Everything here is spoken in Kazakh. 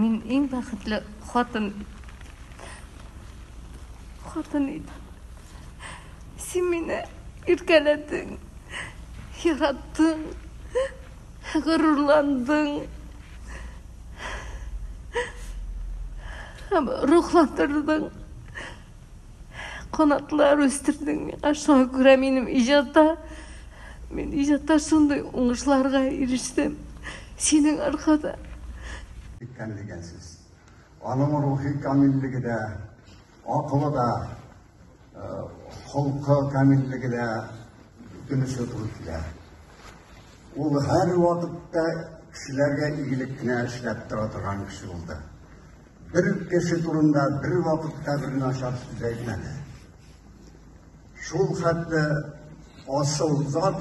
Мен ең бақытлы қатын еді. Сен мені еркеледің, яраттың, ғұрурландың, рухландырдың, қанаттылар өстірдің. Мен ашуға көре менің ижатта сондай оңышыларға еріштім. Сенің арқада. Оның рухи камиллігі де, ақылы да, құлқы камиллігі де дүнісі тұрды. Ол әр уақытта кішілерге игілікіне ішлеп тұрған кіші болды. Bir kişi turunda bir vakitte bir naşar söz etmedi. Şul hatta asıl zat